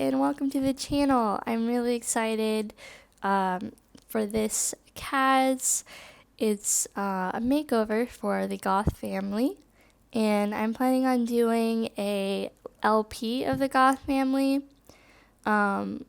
and welcome to the channel. I'm really excited for this CAS. It's a makeover for the Goth family, and I'm planning on doing a LP of the Goth family. And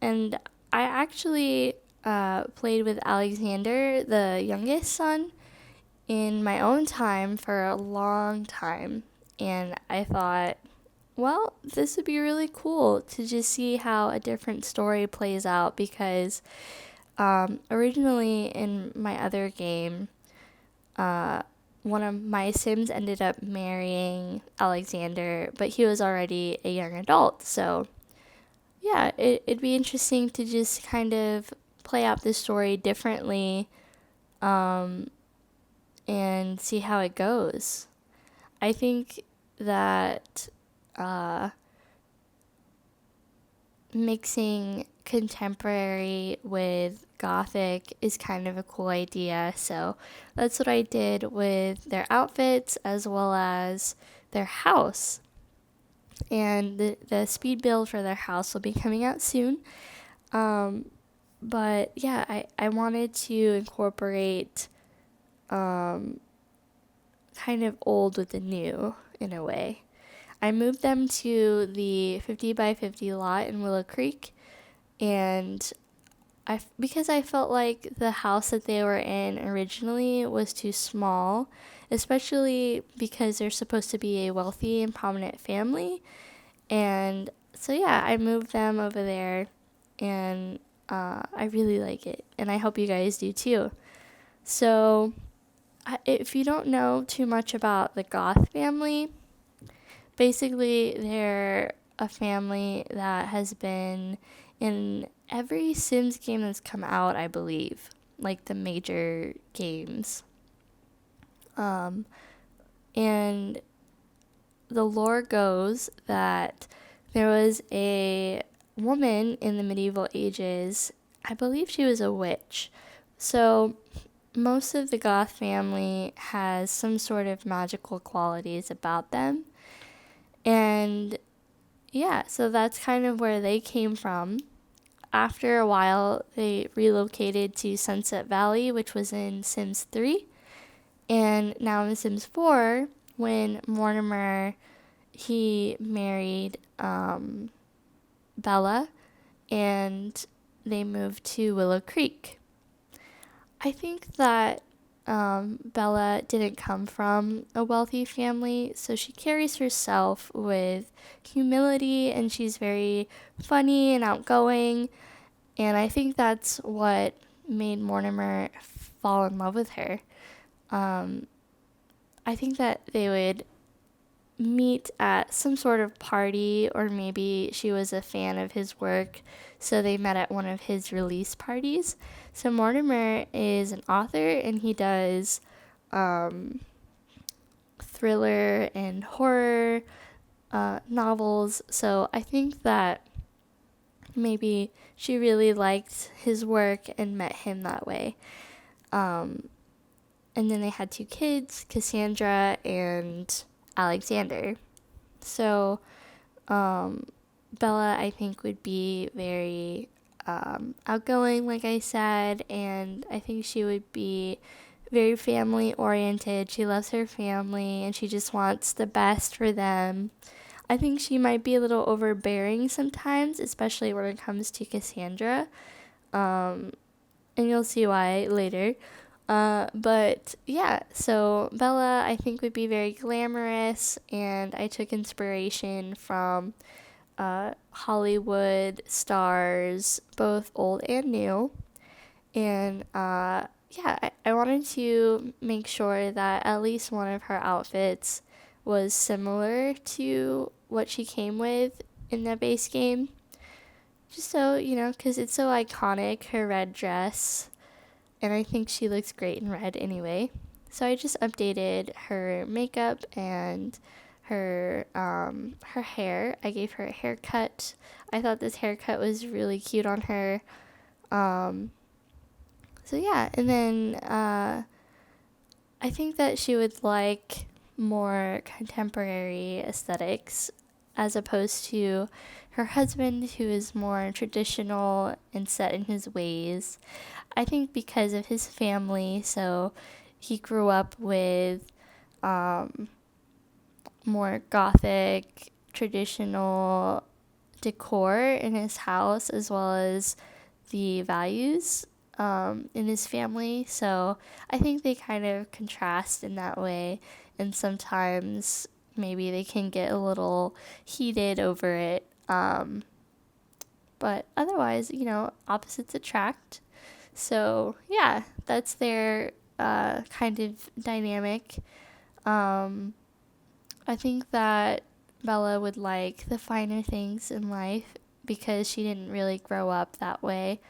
I actually played with Alexander, the youngest son, in my own time for a long time, and I thought, well, this would be really cool to just see how a different story plays out because originally in my other game, one of my Sims ended up marrying Alexander, but he was already a young adult. So, yeah, it'd be interesting to just kind of play out this story differently and see how it goes. I think that mixing contemporary with gothic is kind of a cool idea, so that's what I did with their outfits as well as their house. And the speed build for their house will be coming out soon. But yeah, I wanted to incorporate kind of old with the new in a way. I moved them to the 50 by 50 lot in Willow Creek, and because I felt like the house that they were in originally was too small, especially because they're supposed to be a wealthy and prominent family. And so yeah, I moved them over there, and I really like it, and I hope you guys do too. So if you don't know too much about the Goth family, basically they're a family that has been in every Sims game that's come out, I believe, like the major games. And the lore goes that there was a woman in the medieval ages, I believe she was a witch. So most of the Goth family has some sort of magical qualities about them. And yeah, so that's kind of where they came from. After a while, they relocated to Sunset Valley, which was in Sims 3. And now in Sims 4, when Mortimer, he married Bella, and they moved to Willow Creek. I think that Bella didn't come from a wealthy family, so she carries herself with humility, and she's very funny and outgoing, and I think that's what made Mortimer fall in love with her. I think that they would meet at some sort of party, or maybe she was a fan of his work, so they met at one of his release parties. So Mortimer is an author, and he does thriller and horror novels, so I think that maybe she really liked his work and met him that way. And then they had 2 kids, Cassandra and Alexander. So Bella, I think, would be very outgoing, like I said, and I think she would be very family oriented. She loves her family, and she just wants the best for them. I think she might be a little overbearing sometimes, especially when it comes to Cassandra, and you'll see why later. But yeah, so Bella, I think, would be very glamorous, and I took inspiration from Hollywood stars, both old and new. And yeah, I wanted to make sure that at least one of her outfits was similar to what she came with in the base game. Just so, because it's so iconic, her red dress. And I think she looks great in red anyway. So I just updated her makeup and her hair. I gave her a haircut. I thought this haircut was really cute on her. So yeah, and then I think that she would like more contemporary aesthetics as opposed to her husband, who is more traditional and set in his ways. I think because of his family, so he grew up with more Gothic, traditional decor in his house, as well as the values in his family. So I think they kind of contrast in that way, and sometimes maybe they can get a little heated over it. But otherwise, opposites attract. So yeah, that's their kind of dynamic. I think that Bella would like the finer things in life because she didn't really grow up that way.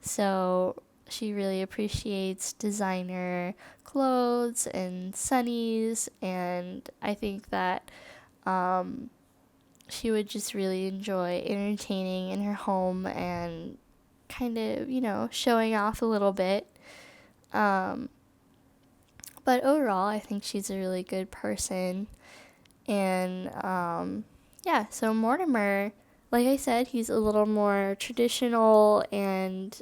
So she really appreciates designer clothes and sunnies, and I think that she would just really enjoy entertaining in her home and kind of, showing off a little bit. But overall, I think she's a really good person. And yeah, so Mortimer, like I said, he's a little more traditional, and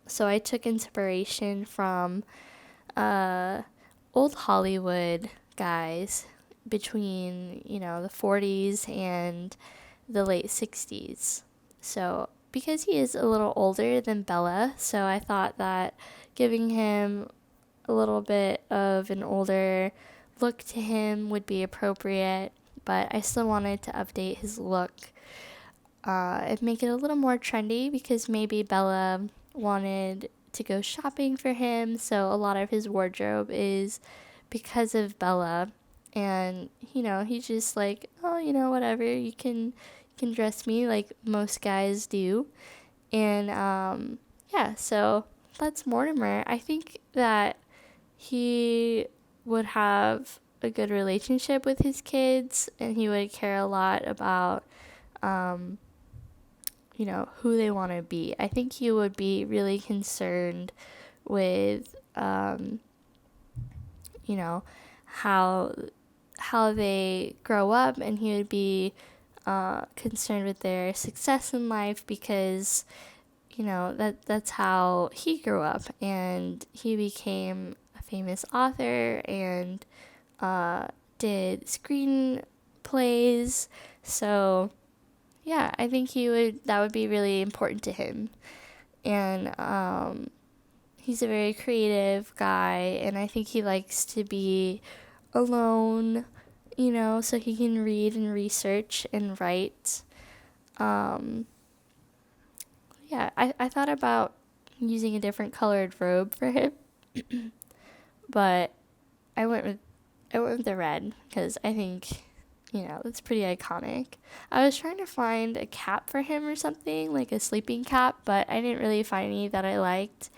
so I took inspiration from old Hollywood guys between, the 40s and the late 60s. So because he is a little older than Bella, so I thought that giving him a little bit of an older look to him would be appropriate, but I still wanted to update his look and make it a little more trendy because maybe Bella wanted to go shopping for him, so a lot of his wardrobe is because of Bella. And he's just like, oh, whatever, you can dress me like most guys do. And yeah, so that's Mortimer. I think that he would have a good relationship with his kids, and he would care a lot about who they want to be. I think he would be really concerned with how they grow up, and he would be concerned with their success in life because that's how he grew up, and he became a famous author and did screenplays. So yeah, I think that would be really important to him. And he's a very creative guy, and I think he likes to be alone, so he can read and research and write. Yeah, I thought about using a different colored robe for him, but I went with the red because I think, that's pretty iconic. I was trying to find a cap for him or something, like a sleeping cap, but I didn't really find any that I liked.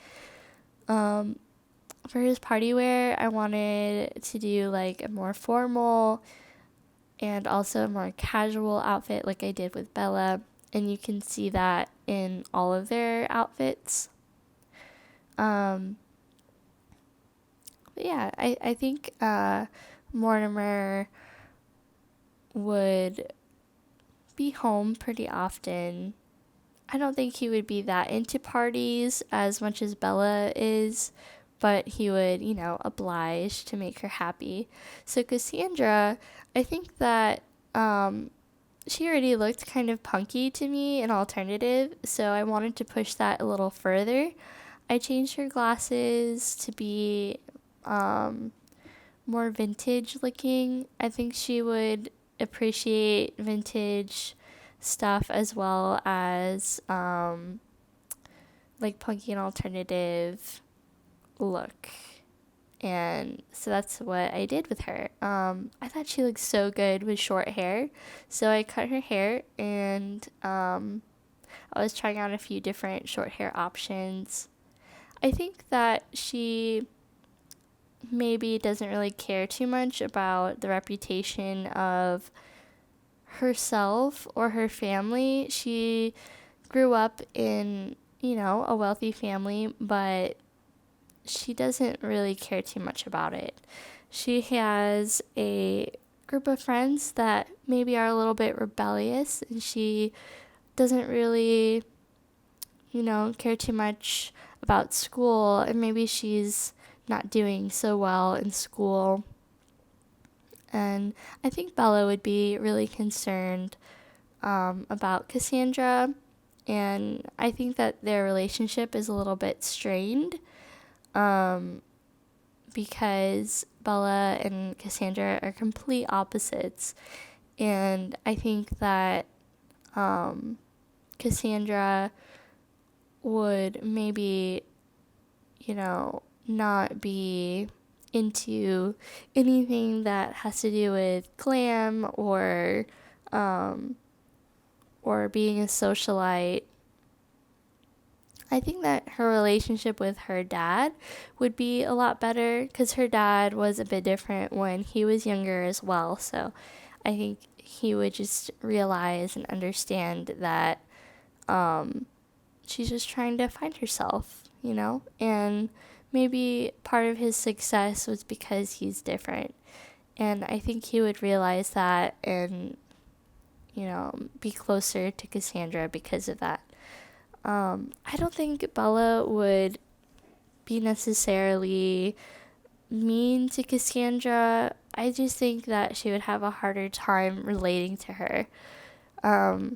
For his party wear, I wanted to do like a more formal and also a more casual outfit like I did with Bella, and you can see that in all of their outfits. But yeah, I think Mortimer would be home pretty often. I don't think he would be that into parties as much as Bella is, but he would, oblige to make her happy. So Cassandra, I think that she already looked kind of punky to me and alternative, so I wanted to push that a little further. I changed her glasses to be more vintage looking. I think she would appreciate vintage stuff as well as like punky and alternative look. And so that's what I did with her. I thought she looked so good with short hair, so I cut her hair, and I was trying out a few different short hair options. I think that she maybe doesn't really care too much about the reputation of herself or her family. She grew up in, a wealthy family, but she doesn't really care too much about it. She has a group of friends that maybe are a little bit rebellious, and she doesn't really, care too much about school, and maybe she's not doing so well in school. And I think Bella would be really concerned about Cassandra, and I think that their relationship is a little bit strained because Bella and Cassandra are complete opposites. And I think that Cassandra would maybe, not be into anything that has to do with glam or being a socialite. I think that her relationship with her dad would be a lot better because her dad was a bit different when he was younger as well. So I think he would just realize and understand that she's just trying to find herself, and maybe part of his success was because he's different. And I think he would realize that and, be closer to Cassandra because of that. I don't think Bella would be necessarily mean to Cassandra. I just think that she would have a harder time relating to her. I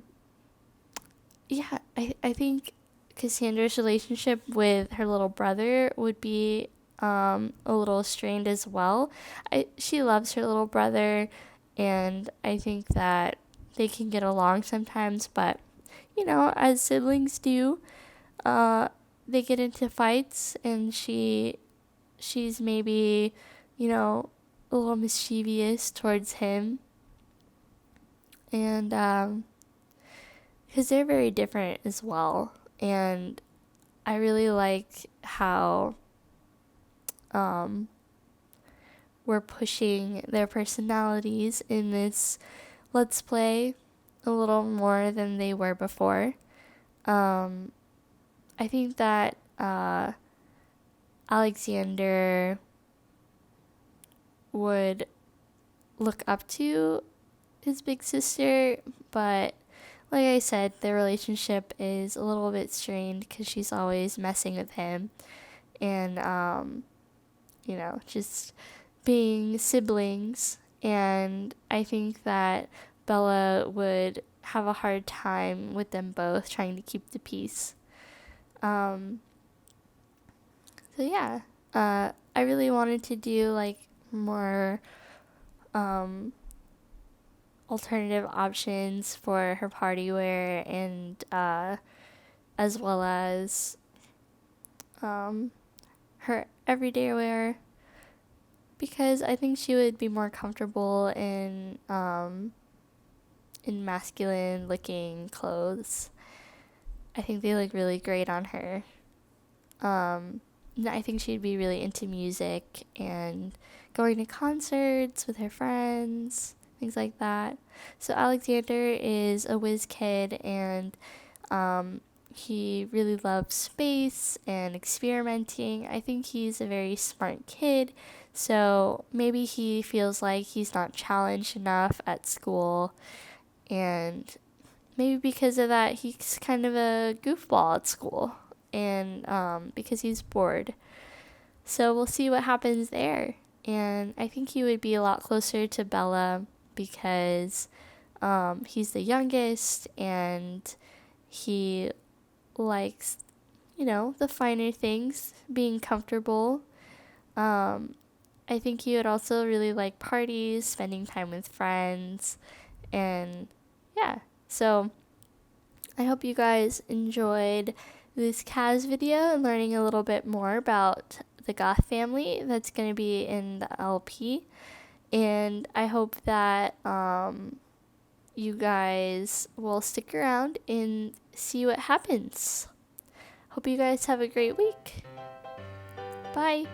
think Cassandra's relationship with her little brother would be a little strained as well. She loves her little brother, and I think that they can get along sometimes, but as siblings do, they get into fights, and she's maybe, a little mischievous towards him. And because they're very different as well. And I really like how we're pushing their personalities in this Let's Play a little more than they were before. I think that Alexander would look up to his big sister, but like I said, their relationship is a little bit strained because she's always messing with him and, just being siblings. And I think that Bella would have a hard time with them both trying to keep the peace. So yeah, I really wanted to do like more alternative options for her party wear and as well as her everyday wear, because I think she would be more comfortable in masculine looking clothes. I think they look really great on her. I think she'd be really into music and going to concerts with her friends, things like that. So Alexander is a whiz kid, and he really loves space and experimenting. I think he's a very smart kid, so maybe he feels like he's not challenged enough at school, and maybe because of that he's kind of a goofball at school, and because he's bored. So we'll see what happens there. And I think he would be a lot closer to Bella because he's the youngest, and he likes, the finer things, being comfortable. I think he would also really like parties, spending time with friends, and yeah. So I hope you guys enjoyed this CAS video and learning a little bit more about the Goth family that's going to be in the LP. And I hope that you guys will stick around and see what happens. Hope you guys have a great week. Bye.